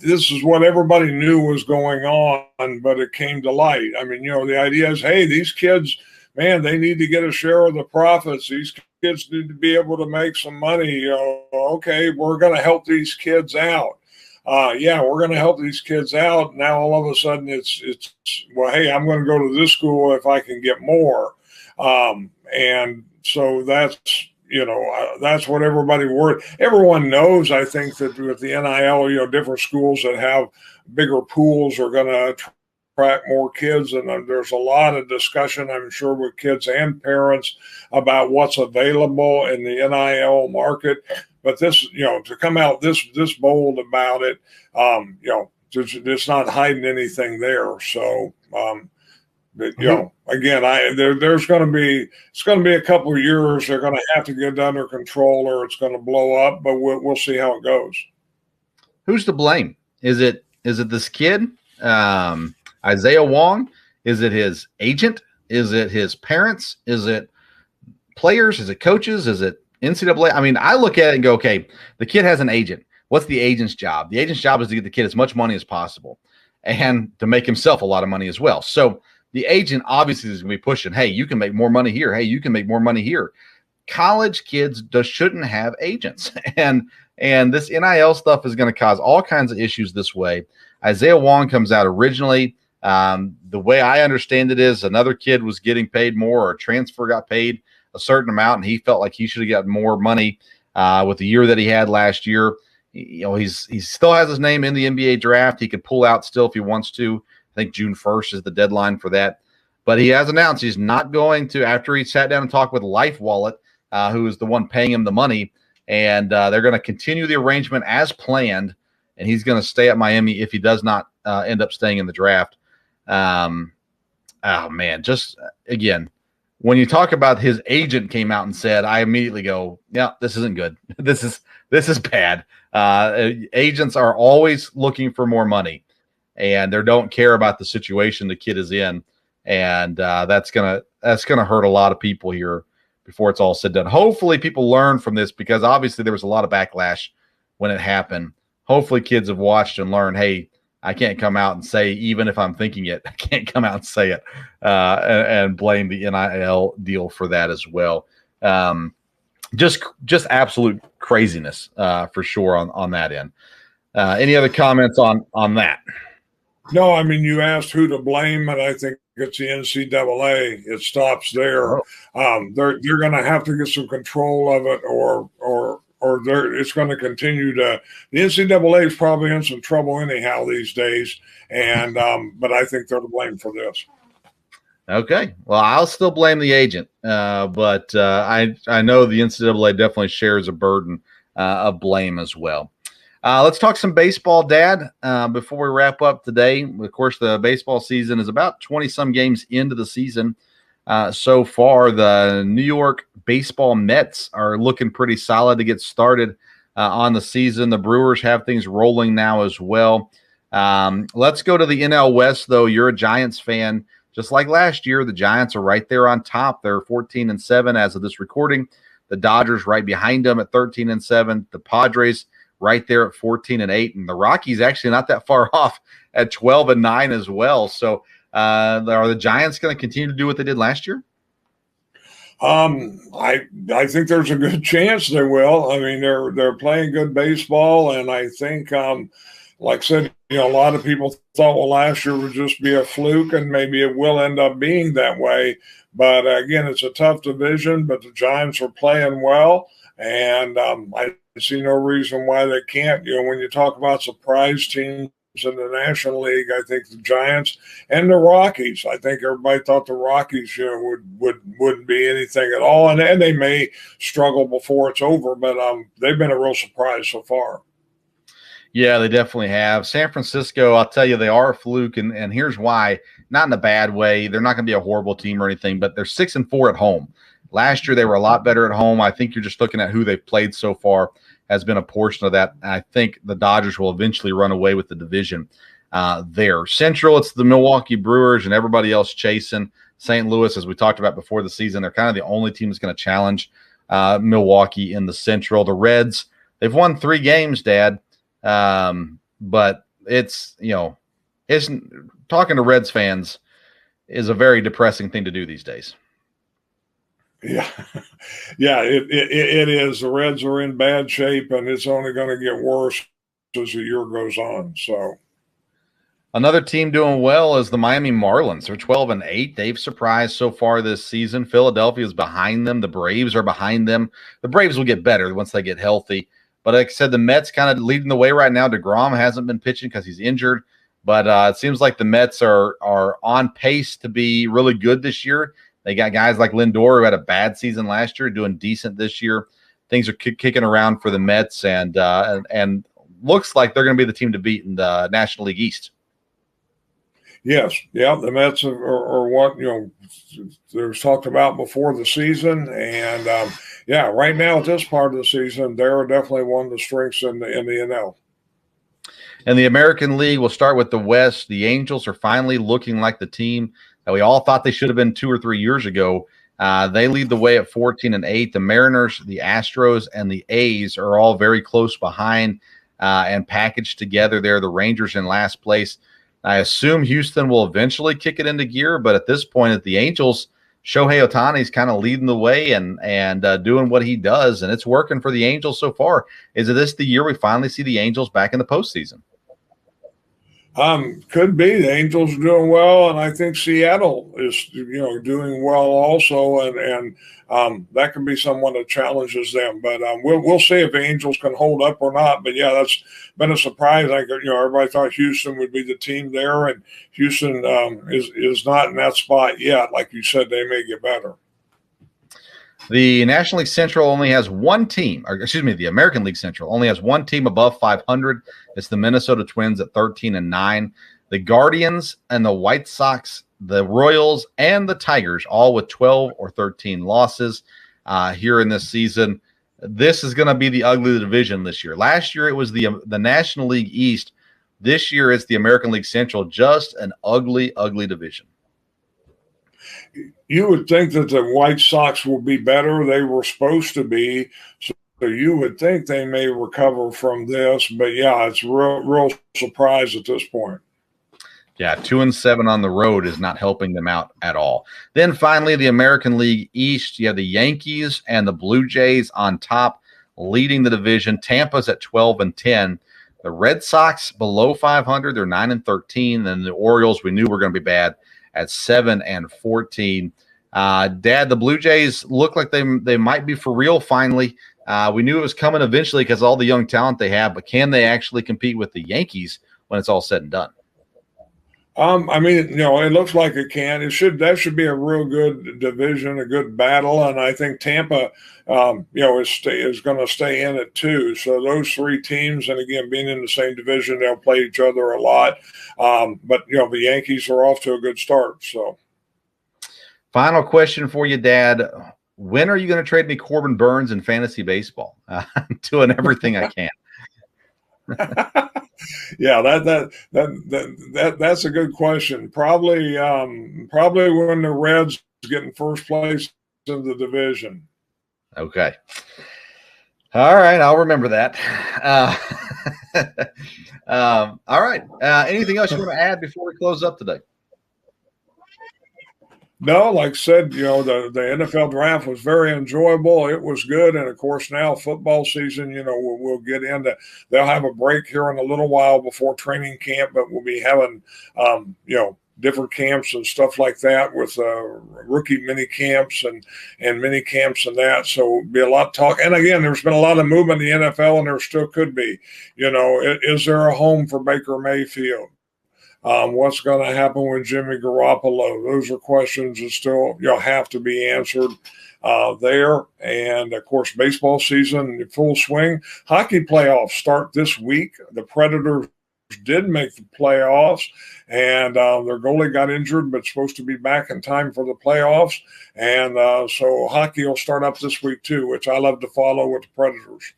[SPEAKER 4] this is what everybody knew was going on, but it came to light. I mean, the idea is, hey, these kids, man, they need to get a share of the profits. These kids need to be able to make some money. Okay, we're going to help these kids out. We're going to help these kids out. Now all of a sudden it's well, hey, I'm going to go to this school if I can get more. And so that's what everyone knows. I think that with the NIL, different schools that have bigger pools are going to attract more kids. And there's a lot of discussion, I'm sure, with kids and parents about what's available in the NIL market. But this, to come out this bold about it, it's not hiding anything there. So, again, it's going to be a couple of years. They're going to have to get under control, or it's going to blow up. But we'll see how it goes.
[SPEAKER 1] Who's to blame? Is it this kid, Isaiah Wong? Is it his agent? Is it his parents? Is it players? Is it coaches? Is it NCAA? I mean, I look at it and go, okay, the kid has an agent. What's the agent's job? The agent's job is to get the kid as much money as possible and to make himself a lot of money as well. So the agent obviously is going to be pushing, hey, you can make more money here. Hey, you can make more money here. College kids shouldn't have agents. And this NIL stuff is going to cause all kinds of issues this way. Isaiah Wong comes out originally. The way I understand it is another kid was getting paid more, or a transfer got paid a certain amount, and he felt like he should have gotten more money with the year that he had last year. He still has his name in the NBA draft. He could pull out still if he wants to. I think June 1st is the deadline for that. But he has announced he's not going to, after he sat down and talked with Life Wallet, who is the one paying him the money, and they're going to continue the arrangement as planned, and he's going to stay at Miami if he does not end up staying in the draft. Oh, man, just again, when you talk about his agent came out and said, I immediately go, yeah, this isn't good. This is bad. Agents are always looking for more money, and they don't care about the situation the kid is in. And that's gonna hurt a lot of people here before it's all said and done. Hopefully people learn from this, because obviously there was a lot of backlash when it happened. Hopefully kids have watched and learned, hey, I can't come out and say, even if I'm thinking it, I can't come out and say it and blame the NIL deal for that as well. Just absolute craziness for sure on that end. Any other comments on that?
[SPEAKER 4] No, I mean, you asked who to blame, and I think it's the NCAA. It stops there. They're going to have to get some control of it, or it's going to continue to. The NCAA is probably in some trouble anyhow these days, and but I think they're to blame for this.
[SPEAKER 1] Okay, well, I'll still blame the agent, but I know the NCAA definitely shares a burden of blame as well. Let's talk some baseball, Dad, before we wrap up today. Of course, the baseball season is about 20-some games into the season. So far, the New York baseball Mets are looking pretty solid to get started on the season. The Brewers have things rolling now as well. Let's go to the NL West, though. You're a Giants fan. Just like last year, the Giants are right there on top. They're 14-7 as of this recording. The Dodgers right behind them at 13-7. The Padres right there at 14-8, and the Rockies actually not that far off at 12-9 as well. So are the Giants going to continue to do what they did last year?
[SPEAKER 4] I think there's a good chance they will. I mean, they're playing good baseball, and I think, like I said, a lot of people thought, well, last year would just be a fluke, and maybe it will end up being that way. But again, it's a tough division, but the Giants are playing well, and I see no reason why they can't. When you talk about surprise teams in the National League, I think the Giants and the Rockies. I think everybody thought the Rockies, wouldn't be anything at all, and they may struggle before it's over, but they've been a real surprise so far.
[SPEAKER 1] Yeah, they definitely have. San Francisco, I'll tell you, they are a fluke, and here's why. Not in a bad way. They're not going to be a horrible team or anything, but they're 6-4 at home. Last year, they were a lot better at home. I think you're just looking at who they've played so far has been a portion of that. And I think the Dodgers will eventually run away with the division there. Central, it's the Milwaukee Brewers and everybody else chasing. St. Louis, as we talked about before the season, they're kind of the only team that's going to challenge Milwaukee in the Central. The Reds, they've won 3 games, Dad. But it's talking to Reds fans is a very depressing thing to do these days.
[SPEAKER 4] Yeah, it is. The Reds are in bad shape, and it's only going to get worse as the year goes on. So,
[SPEAKER 1] another team doing well is the Miami Marlins. They're 12-8. They've surprised so far this season. Philadelphia is behind them. The Braves are behind them. The Braves will get better once they get healthy. But like I said, the Mets kind of leading the way right now. DeGrom hasn't been pitching because he's injured. But it seems like the Mets are on pace to be really good this year. They got guys like Lindor, who had a bad season last year, doing decent this year. Things are kicking around for the Mets, and looks like they're going to be the team to beat in the National League East.
[SPEAKER 4] Yes, yeah, the Mets are what there's talked about before the season, and right now at this part of the season, they're definitely one of the strengths in the NL.
[SPEAKER 1] And the American League, we'll start with the West. The Angels are finally looking like the team that we all thought they should have been 2 or 3 years ago. They lead the way at 14-8. The Mariners, the Astros, and the A's are all very close behind and packaged together there. The Rangers in last place. I assume Houston will eventually kick it into gear, but at this point, at the Angels, Shohei Ohtani is kind of leading the way and doing what he does, and it's working for the Angels so far. Is this the year we finally see the Angels back in the postseason?
[SPEAKER 4] Could be. The Angels are doing well, and I think Seattle is doing well also, and that could be someone that challenges them. But we'll see if the Angels can hold up or not. But yeah, that's been a surprise. Everybody thought Houston would be the team there, and Houston is not in that spot yet. Like you said, they may get better.
[SPEAKER 1] The National League Central only has one team, the American League Central only has one team above 500. It's the Minnesota Twins at 13-9. The Guardians and the White Sox, the Royals, and the Tigers, all with 12 or 13 losses here in this season. This is going to be the ugly division this year. Last year, it was the National League East. This year, it's the American League Central, just an ugly, ugly division.
[SPEAKER 4] You would think that the White Sox will be better. They were supposed to be. So you would think they may recover from this. But, yeah, it's real surprise at this point.
[SPEAKER 1] Yeah, 2-7 on the road is not helping them out at all. Then finally, the American League East, you have the Yankees and the Blue Jays on top, leading the division. Tampa's at 12-10. The Red Sox below 500, they're 9-13. And the Orioles, we knew were going to be bad, at 7-14. Dad, the Blue Jays look like they might be for real finally. We knew it was coming eventually because all the young talent they have, but can they actually compete with the Yankees when it's all said and done?
[SPEAKER 4] It looks like it can. That should be a real good division, a good battle, and I think Tampa, is going to stay in it too. So those 3 teams, and again, being in the same division, they'll play each other a lot. But the Yankees are off to a good start. So,
[SPEAKER 1] final question for you, Dad: when are you going to trade me Corbin Burns in fantasy baseball? I'm doing everything I can.
[SPEAKER 4] Yeah, that's a good question. Probably when the Reds get in first place in the division.
[SPEAKER 1] Okay. All right, I'll remember that. All right. Anything else you want to add before we close up today?
[SPEAKER 4] No, like I said, the NFL draft was very enjoyable. It was good. And of course, now football season, we'll get into, they'll have a break here in a little while before training camp, but we'll be having, different camps and stuff like that with rookie mini camps and mini camps and that. So it'll be a lot of talk. And again, there's been a lot of movement in the NFL, and there still could be. Is there a home for Baker Mayfield? What's going to happen with Jimmy Garoppolo? Those are questions that still have to be answered there. And of course, baseball season in full swing. Hockey playoffs start this week. The Predators did make the playoffs, and their goalie got injured, but supposed to be back in time for the playoffs. And so hockey will start up this week too, which I love to follow with the Predators.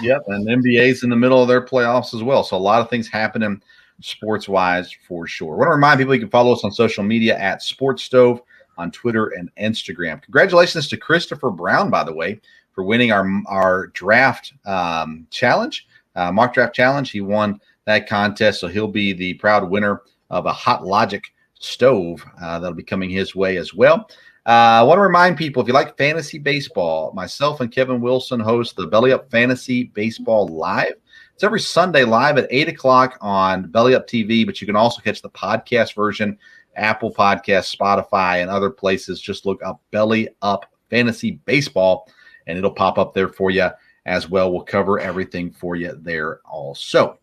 [SPEAKER 1] Yep, and NBA's in the middle of their playoffs as well. So a lot of things happening sports-wise for sure. I want to remind people you can follow us on social media at Sports Stove on Twitter and Instagram. Congratulations to Christopher Brown, by the way, for winning our draft challenge, mock draft challenge. He won that contest, so he'll be the proud winner of a Hot Logic stove that'll be coming his way as well. I want to remind people, if you like fantasy baseball, myself and Kevin Wilson host the Belly Up Fantasy Baseball Live. It's every Sunday live at 8 o'clock on Belly Up TV, but you can also catch the podcast version, Apple Podcasts, Spotify, and other places. Just look up Belly Up Fantasy Baseball, and it'll pop up there for you as well. We'll cover everything for you there also.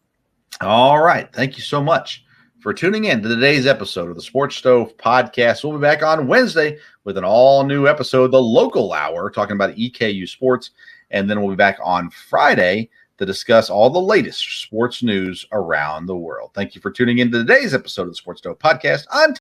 [SPEAKER 1] All right. Thank you so much for tuning in to today's episode of the Sports Stove Podcast. We'll be back on Wednesday with an all-new episode, The Local Hour, talking about EKU sports, and then we'll be back on Friday to discuss all the latest sports news around the world. Thank you for tuning in to today's episode of the Sports Stove Podcast.